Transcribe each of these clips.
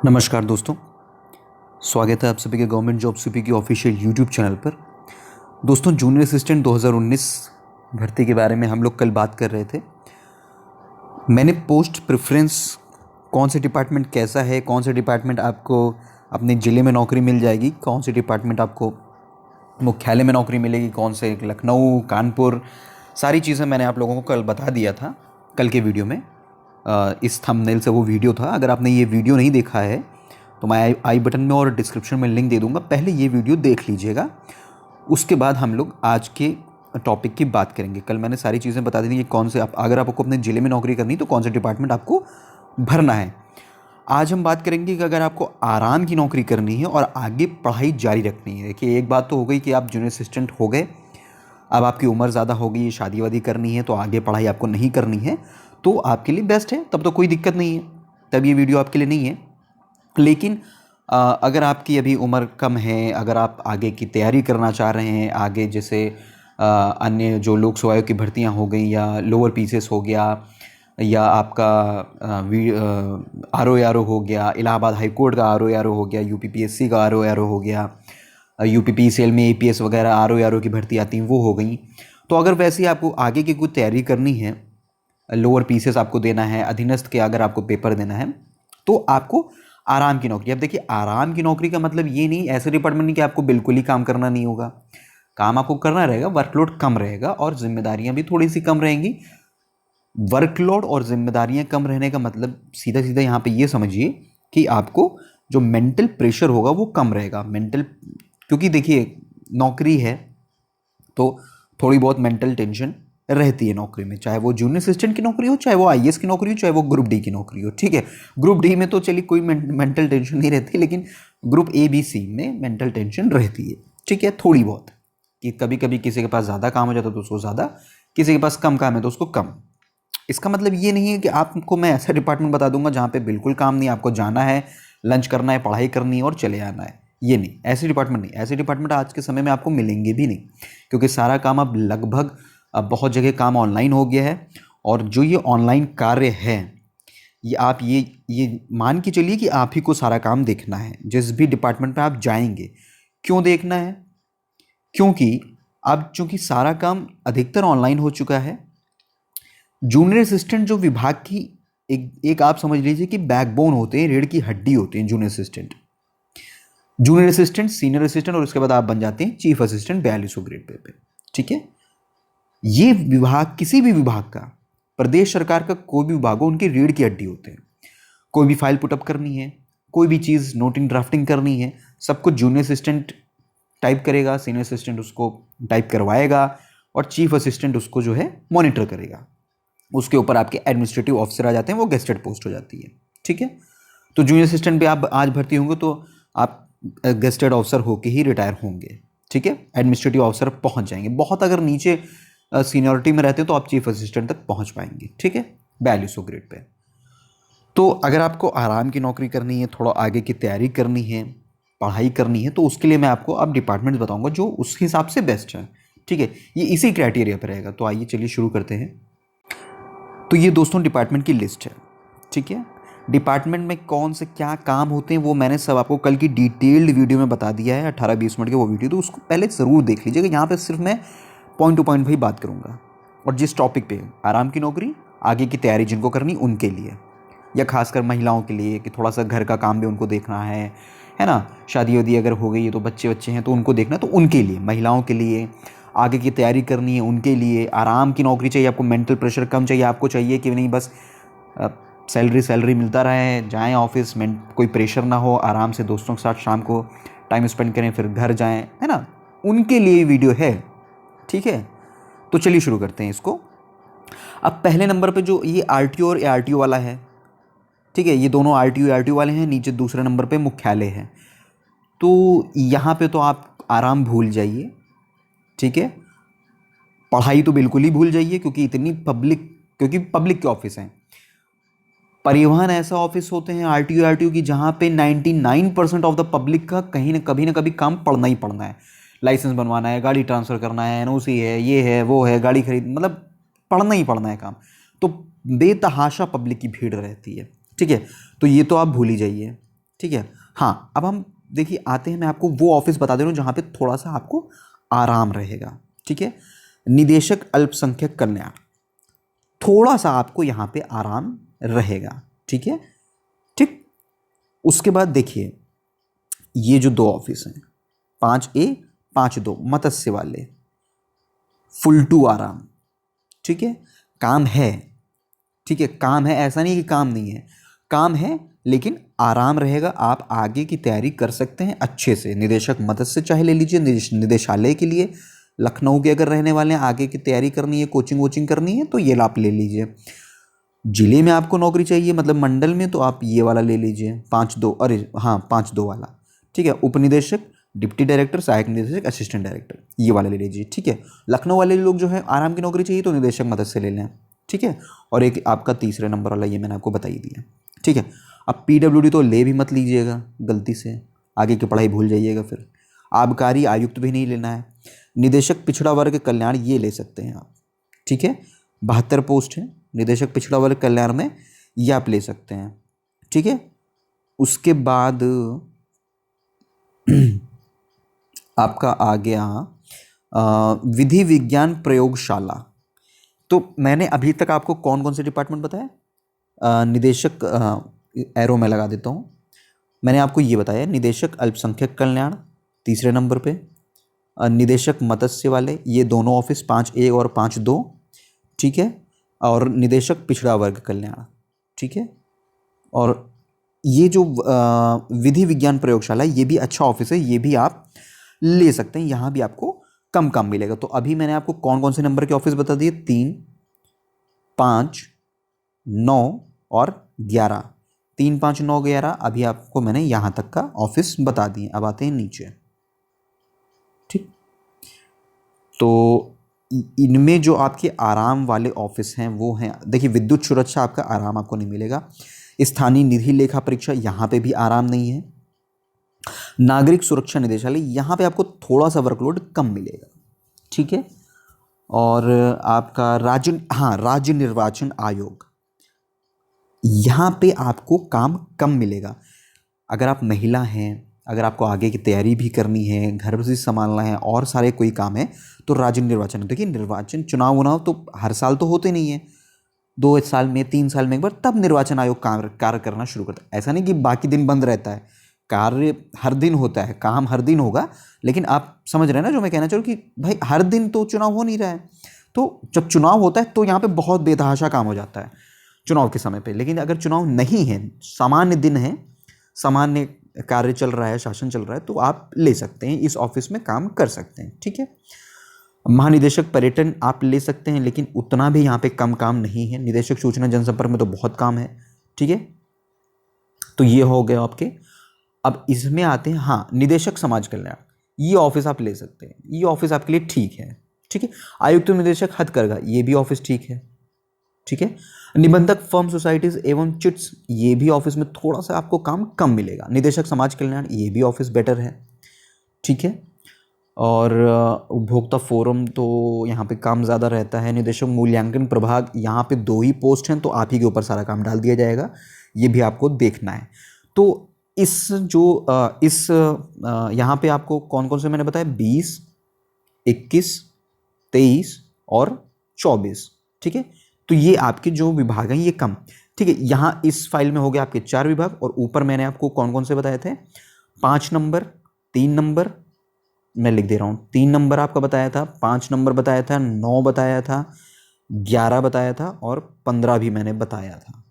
नमस्कार दोस्तों, स्वागत है आप सभी के गवर्नमेंट जॉब सीपी की ऑफिशियल यूट्यूब चैनल पर। दोस्तों, जूनियर असिस्टेंट 2019 भर्ती के बारे में हम लोग कल बात कर रहे थे। मैंने पोस्ट प्रेफरेंस कौन से डिपार्टमेंट कैसा है, कौन से डिपार्टमेंट आपको अपने ज़िले में नौकरी मिल जाएगी, कौन से डिपार्टमेंट आपको मुख्यालय में नौकरी मिलेगी, कौन से लखनऊ, कानपुर, सारी चीज़ें मैंने आप लोगों को कल बता दिया था कल के वीडियो में। इस थंबनेल से वो वीडियो था। अगर आपने ये वीडियो नहीं देखा है तो मैं आई बटन में और डिस्क्रिप्शन में लिंक दे दूंगा, पहले ये वीडियो देख लीजिएगा। उसके बाद हम लोग आज के टॉपिक की बात करेंगे। कल मैंने सारी चीज़ें बता दी थी कि कौन से अगर आपको अपने ज़िले में नौकरी करनी तो कौन सा डिपार्टमेंट आपको भरना है। आज हम बात करेंगे कि अगर आपको आराम की नौकरी करनी है और आगे पढ़ाई जारी रखनी है। देखिए, एक बात तो हो गई कि आप जूनियर असिस्टेंट हो गए, अब आपकी उम्र ज़्यादा हो गई, शादी वादी करनी है तो आगे पढ़ाई आपको नहीं करनी है, तो आपके लिए बेस्ट है, तब तो कोई दिक्कत नहीं है, तब ये वीडियो आपके लिए नहीं है। लेकिन अगर आपकी अभी उम्र कम है, अगर आप आगे की तैयारी करना चाह रहे हैं, आगे जैसे अन्य जो लोक सेवाओं की भर्तियां हो गई या लोअर पीसीएस हो गया या आपका आर ओ आर ओ हो गया, इलाहाबाद हाई कोर्ट का आर ओ आर ओ हो गया, यूपीपीएससी का आर ओ आर ओ हो गया, यूपीपीसीएल में एपीएस वगैरह आर ओ आर ओ की भर्ती आती हैं वो हो गई। तो अगर वैसे ही आपको आगे की कोई तैयारी करनी है, लोअर पीसीएस आपको देना है, अधीनस्थ के अगर आपको पेपर देना है, तो आपको आराम की नौकरी। अब देखिए, आराम की नौकरी का मतलब ये नहीं, ऐसे डिपार्टमेंट नहीं कि आपको बिल्कुल ही काम करना नहीं होगा। काम आपको करना रहेगा, वर्कलोड कम रहेगा और जिम्मेदारियां भी थोड़ी सी कम रहेंगी। वर्कलोड और जिम्मेदारियां कम रहने का मतलब सीधा सीधा यहाँ पे ये समझिए कि आपको जो मेंटल प्रेशर होगा वो कम रहेगा। क्योंकि देखिए, नौकरी है तो थोड़ी बहुत मेंटल टेंशन रहती है नौकरी में, चाहे वो जूनियर असिस्टेंट की नौकरी हो, चाहे वो आईएएस की नौकरी हो, चाहे वो ग्रुप डी की नौकरी हो। ठीक है, ग्रुप डी में तो चलिए कोई मेंटल टेंशन नहीं रहती, लेकिन ग्रुप ए बी सी में मेंटल टेंशन रहती है। ठीक है, थोड़ी बहुत, कि कभी कभी किसी के पास ज़्यादा काम हो जाता है तो उसको ज़्यादा, किसी के पास कम काम है तो उसको कम। इसका मतलब ये नहीं है कि आपको मैं ऐसा डिपार्टमेंट बता दूंगा जहाँ पे बिल्कुल काम नहीं, आपको जाना है, लंच करना है, पढ़ाई करनी है और चले आना है। ये नहीं, ऐसे डिपार्टमेंट नहीं। ऐसे डिपार्टमेंट आज के समय में आपको मिलेंगे भी नहीं, क्योंकि सारा काम अब लगभग, अब बहुत जगह काम ऑनलाइन हो गया है। और जो ये ऑनलाइन कार्य है, ये आप ये मान के चलिए कि आप ही को सारा काम देखना है जिस भी डिपार्टमेंट में आप जाएंगे। क्यों देखना है? क्योंकि अब चूंकि सारा काम अधिकतर ऑनलाइन हो चुका है, जूनियर असिस्टेंट जो विभाग की एक आप समझ लीजिए कि बैकबोन होते हैं, रीढ़ की हड्डी होते हैं junior assistant. Junior assistant, senior assistant और उसके बाद आप बन जाते हैं चीफ असिस्टेंट 4200 ग्रेड पे। ठीक है, ये विभाग किसी भी विभाग का, प्रदेश सरकार का कोई भी विभाग हो, उनकी रीढ़ की हड्डी होते हैं। कोई भी फाइल पुटअप करनी है, कोई भी चीज़ नोटिंग ड्राफ्टिंग करनी है, सब कुछ जूनियर असिस्टेंट टाइप करेगा, सीनियर असिस्टेंट उसको टाइप करवाएगा और चीफ असिस्टेंट उसको जो है मॉनिटर करेगा। उसके ऊपर आपके एडमिनिस्ट्रेटिव ऑफिसर आ जाते हैं, वो गेस्टेड पोस्ट हो जाती है। ठीक है, तो जूनियर असिस्टेंट पे आप आज भर्ती होंगे तो आप गेस्टेड ऑफिसर होके ही रिटायर होंगे। ठीक है, एडमिनिस्ट्रेटिव ऑफिसर पहुंच जाएंगे। बहुत अगर नीचे सीनियरिटी में रहते हैं तो आप चीफ असिस्टेंट तक पहुंच पाएंगे। ठीक है, 4200 ग्रेड पे। तो अगर आपको आराम की नौकरी करनी है, थोड़ा आगे की तैयारी करनी है, पढ़ाई करनी है, तो उसके लिए मैं आपको अब डिपार्टमेंट बताऊंगा जो उस हिसाब से बेस्ट है। ठीक है, ये इसी क्राइटेरिया पर रहेगा। तो आइए चलिए शुरू करते हैं। तो ये दोस्तों डिपार्टमेंट की लिस्ट है। ठीक है, डिपार्टमेंट में कौन से क्या काम होते हैं वो मैंने सब आपको कल की डिटेल्ड वीडियो में बता दिया है, 18-20 मिनट के वो वीडियो, तो उसको पहले ज़रूर देख लीजिएगा। यहाँ पे सिर्फ मैं पॉइंट टू पॉइंट भाई बात करूँगा। और जिस टॉपिक पे आराम की नौकरी, आगे की तैयारी जिनको करनी उनके लिए, या खासकर महिलाओं के लिए कि थोड़ा सा घर का काम भी उनको देखना है ना, शादी वादी अगर हो गई है तो बच्चे बच्चे हैं तो उनको देखना, तो उनके लिए, महिलाओं के लिए, आगे की तैयारी करनी है उनके लिए। आराम की नौकरी चाहिए आपको, मेंटल प्रेशर कम चाहिए, आपको चाहिए कि नहीं बस सैलरी मिलता रहे, जाएं ऑफिस में, कोई प्रेशर ना हो, आराम से दोस्तों के साथ शाम को टाइम स्पेंड करें फिर घर जाएं, है ना, उनके लिए वीडियो है। ठीक है, तो चलिए शुरू करते हैं इसको। अब पहले नंबर पे जो ये आरटीओ और एआरटीओ वाला है, ठीक है, ये दोनों आरटीओ एआरटीओ वाले हैं। नीचे दूसरे नंबर पे मुख्यालय है। तो यहाँ पे तो आप आराम भूल जाइए। ठीक है, पढ़ाई तो बिल्कुल ही भूल जाइए, क्योंकि पब्लिक के ऑफिस हैं। परिवहन ऐसा ऑफिस होते हैं आरटीओ आरटीओ की जहाँ पे 99% ऑफ द पब्लिक का कहीं ना कभी काम पढ़ना ही पढ़ना है। लाइसेंस बनवाना है, गाड़ी ट्रांसफ़र करना है, एनओसी है, ये है वो है, गाड़ी खरीद, मतलब पढ़ना ही पढ़ना है काम। तो बेतहाशा पब्लिक की भीड़ रहती है। ठीक है, तो ये तो आप भूल ही जाइए। ठीक है। हाँ, अब हम देखिए आते हैं, मैं आपको वो ऑफिस बता दे रहा हूँ जहाँ पे थोड़ा सा आपको आराम रहेगा। ठीक है, निदेशक अल्पसंख्यक कल्याण, थोड़ा सा आपको यहाँ पे आराम रहेगा। ठीक है, ठीक। उसके बाद देखिए ये जो दो ऑफिस हैं 5A 5-2 मत्स्य वाले, फुल टू आराम। ठीक है, काम है, ठीक है, काम है, ऐसा नहीं कि काम नहीं है, काम है, लेकिन आराम रहेगा। आप आगे की तैयारी कर सकते हैं अच्छे से। निदेशक मत्स्य चाहे ले लीजिए, निदेशालय के लिए लखनऊ के अगर रहने वाले हैं, आगे की तैयारी करनी है, कोचिंग वोचिंग करनी है, तो ये आप ले लीजिए। जिले में आपको नौकरी चाहिए मतलब मंडल में, तो आप ये वाला ले लीजिए 5-2, अरे हाँ 5-2 वाला। ठीक है, उपनिदेशक, डिप्टी डायरेक्टर, सहायक निदेशक, असिस्टेंट डायरेक्टर, ये वाला ले लीजिए। ठीक है, लखनऊ वाले लोग जो है आराम की नौकरी चाहिए तो निदेशक मत्स्य ले लें। ठीक है, और एक आपका तीसरे नंबर वाला ये मैंने आपको बता ही दिया। ठीक है, अब PWD तो ले भी मत लीजिएगा गलती से, आगे की पढ़ाई भूल जाइएगा फिर। आबकारी आयुक्त भी नहीं लेना है। निदेशक पिछड़ा वर्ग कल्याण ये ले सकते हैं आप। ठीक है, 72 पोस्ट है निदेशक पिछड़ा वर्ग कल्याण में, ये आप ले सकते हैं। ठीक है, उसके बाद आपका आ गया विधि विज्ञान प्रयोगशाला। तो मैंने अभी तक आपको कौन कौन से डिपार्टमेंट बताया, निदेशक, एरो में लगा देता हूँ, मैंने आपको ये बताया निदेशक अल्पसंख्यक कल्याण तीसरे नंबर पे, निदेशक मत्स्य वाले ये दोनों ऑफिस 5A और 5-2। ठीक है, और निदेशक पिछड़ा वर्ग कल्याण। ठीक है, और ये जो विधि विज्ञान प्रयोगशाला ये भी अच्छा ऑफिस है, ये भी आप ले सकते हैं, यहाँ भी आपको कम काम मिलेगा। तो अभी मैंने आपको कौन कौन से नंबर के ऑफिस बता दिए, 3, 5, 9 और 11। 3, 5, 9, 11 अभी आपको मैंने यहाँ तक का ऑफिस बता दिए। अब आते हैं नीचे। ठीक, तो इनमें जो आपके आराम वाले ऑफिस हैं वो हैं, देखिए विद्युत सुरक्षा आपका आराम आपको नहीं मिलेगा। स्थानीय निधि लेखा परीक्षा यहाँ पे भी आराम नहीं है। नागरिक सुरक्षा निदेशालय यहाँ पे आपको थोड़ा सा वर्कलोड कम मिलेगा। ठीक है, और आपका राज्य निर्वाचन आयोग, यहाँ पे आपको काम कम मिलेगा। अगर आप महिला हैं, अगर आपको आगे की तैयारी भी करनी है, घर भी संभालना है और सारे कोई काम है, तो राज्य निर्वाचन, देखिए निर्वाचन चुनाव तो हर साल तो होते नहीं है, 2 साल में 3 साल में एक बार, तब निर्वाचन आयोग कार्य करना शुरू करता है। ऐसा नहीं कि बाकी दिन बंद रहता है, कार्य हर दिन होता है, काम हर दिन होगा। लेकिन आप समझ रहे हैं ना जो मैं कहना चाह रहा हूँ कि भाई हर दिन तो चुनाव हो नहीं रहा है, तो जब चुनाव होता है तो यहाँ पे बहुत बेतहाशा काम हो जाता है चुनाव के समय पे। लेकिन अगर चुनाव नहीं है, सामान्य दिन है, सामान्य कार्य चल रहा है, शासन चल रहा है, तो आप ले सकते हैं, इस ऑफिस में काम कर सकते हैं। ठीक है, महानिदेशक पर्यटन आप ले सकते हैं, लेकिन उतना भी यहाँ पे कम काम नहीं है। निदेशक सूचना जनसंपर्क में तो बहुत काम है। ठीक है, तो ये हो गए आपके। अब इसमें आते हैं, हाँ, निदेशक समाज कल्याण, ये ऑफिस आप ले सकते हैं, ये ऑफिस आपके लिए ठीक है। ठीक है, आयुक्त निदेशक हथकरघा, ये भी ऑफिस ठीक है। ठीक है, निबंधक फर्म सोसाइटीज एवं चिट्स, ये भी ऑफिस में थोड़ा सा आपको काम कम मिलेगा। निदेशक समाज कल्याण, ये भी ऑफिस बेटर है। ठीक है, और उपभोक्ता फोरम तो यहाँ पे काम ज़्यादा रहता है। निदेशक मूल्यांकन प्रभाग, यहाँ पे 2 ही पोस्ट हैं, तो आप ही के ऊपर सारा काम डाल दिया जाएगा, ये भी आपको देखना है। तो यहाँ पे आपको कौन कौन से मैंने बताया, 20, 21, 23 और 24। ठीक है, तो ये आपके जो विभाग हैं ये कम। ठीक है, यहाँ इस फाइल में हो गया आपके 4 विभाग, और ऊपर मैंने आपको कौन कौन से बताए थे, 5 नंबर, 3 नंबर, मैं लिख दे रहा हूँ, 3 नंबर आपका बताया था, 5 नंबर बताया था, 9 बताया था, 11 बताया था, और 15 भी मैंने बताया था।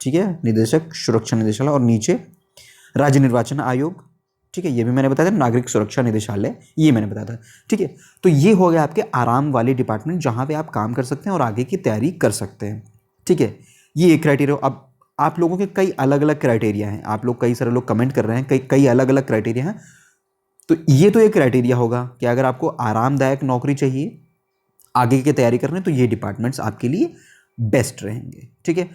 ठीक है, निदेशक सुरक्षा निदेशालय, और नीचे राज्य निर्वाचन आयोग। ठीक है, ये भी मैंने बताया था, नागरिक सुरक्षा निदेशालय ये मैंने बताया था। ठीक है, तो ये हो गया आपके आराम वाले डिपार्टमेंट जहाँ पे आप काम कर सकते हैं और आगे की तैयारी कर सकते हैं। ठीक है, ये एक क्राइटेरिया। अब आप लोगों के कई अलग अलग क्राइटेरिया हैं, आप लोग, कई सारे लोग कमेंट कर रहे हैं, कई अलग अलग क्राइटेरिया हैं। तो ये तो एक क्राइटेरिया होगा कि अगर आपको आरामदायक नौकरी चाहिए, आगे की तैयारी करनी, तो ये डिपार्टमेंट्स आपके लिए बेस्ट रहेंगे। ठीक है,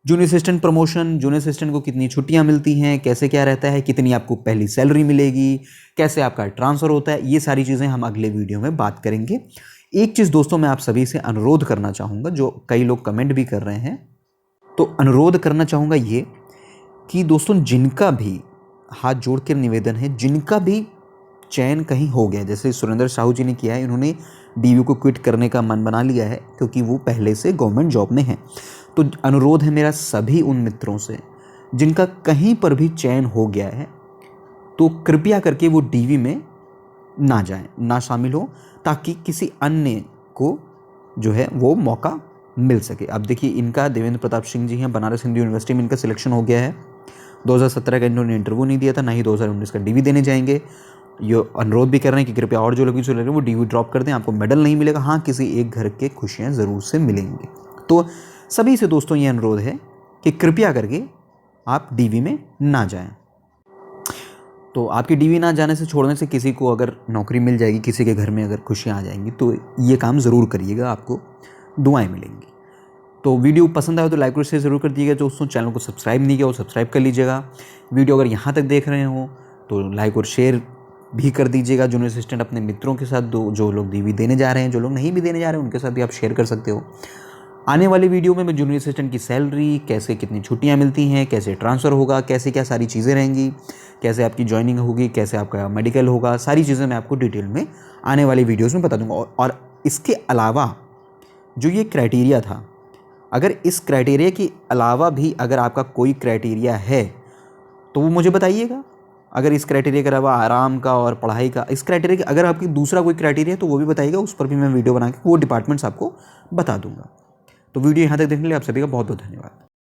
junior assistant promotion, junior assistant को कितनी छुट्टियां मिलती हैं, कैसे क्या रहता है, कितनी आपको पहली सैलरी मिलेगी, कैसे आपका ट्रांसफ़र होता है, ये सारी चीज़ें हम अगले वीडियो में बात करेंगे। एक चीज़ दोस्तों मैं आप सभी से अनुरोध करना चाहूँगा, जो कई लोग कमेंट भी कर रहे हैं, तो अनुरोध करना चाहूँगा ये कि दोस्तों जिनका भी हाथ जोड़ कर निवेदन है, जिनका भी चयन कहीं हो गया, जैसे सुरेंद्र साहू जी ने किया है, इन्होंने डीयू को क्विट करने का मन बना लिया है क्योंकि वो पहले से गवर्नमेंट जॉब में हैं। तो अनुरोध है मेरा सभी उन मित्रों से जिनका कहीं पर भी चयन हो गया है, तो कृपया करके वो डीवी में ना जाएं, ना शामिल हो, ताकि किसी अन्य को जो है वो मौका मिल सके। अब देखिए, इनका देवेंद्र प्रताप सिंह जी हैं, बनारस हिंदू यूनिवर्सिटी में इनका सिलेक्शन हो गया है। 2017 का इन्होंने इंटरव्यू नहीं दिया था, ना ही 2019 का डीवी देने जाएंगे। ये अनुरोध भी कर रहे हैं कि कृपया और जो लोग भी चल रहे हैं वो डीवी ड्रॉप कर दें, आपको मेडल नहीं मिलेगा, हाँ किसी एक घर के खुशियाँ ज़रूर से मिलेंगी। तो सभी से दोस्तों ये अनुरोध है कि कृपया करके आप डीवी में ना जाएं। तो आपकी डीवी ना जाने से, छोड़ने से किसी को अगर नौकरी मिल जाएगी, किसी के घर में अगर खुशियाँ आ जाएंगी, तो ये काम ज़रूर करिएगा, आपको दुआएं मिलेंगी। तो वीडियो पसंद आए तो लाइक और शेयर ज़रूर कर दीजिएगा। दोस्तों चैनल को सब्सक्राइब नहीं किया वो सब्सक्राइब कर लीजिएगा। वीडियो अगर यहाँ तक देख रहे हो तो लाइक और शेयर भी कर दीजिएगा। जूनियर असिस्टेंट अपने मित्रों के साथ, जो लोग डीवी देने जा रहे हैं, जो लोग नहीं भी देने जा रहे हैं, उनके साथ भी आप शेयर कर सकते हो। आने वाली वीडियो में मैं जूनियर असिस्टेंट की सैलरी, कैसे कितनी छुट्टियाँ मिलती हैं, कैसे ट्रांसफ़र होगा, कैसे क्या सारी चीज़ें रहेंगी, कैसे आपकी ज्वाइनिंग होगी, कैसे आपका मेडिकल होगा, सारी चीज़ें मैं आपको डिटेल में आने वाली वीडियोज़ में बता दूँगा। और इसके अलावा जो ये क्राइटेरिया था, अगर इस क्राइटेरिया के अलावा भी अगर आपका कोई क्राइटेरिया है तो वो मुझे बताइएगा। अगर इस क्राइटेरिया के अलावा आराम का और पढ़ाई का, इस क्राइटेरिया के अगर आपकी दूसरा कोई क्राइटेरिया है तो वो भी बताइएगा, उस पर भी मैं वीडियो बना के वो डिपार्टमेंट्स आपको बता दूंगा। तो वीडियो यहाँ तक देखने के लिए आप सभी का बहुत बहुत धन्यवाद।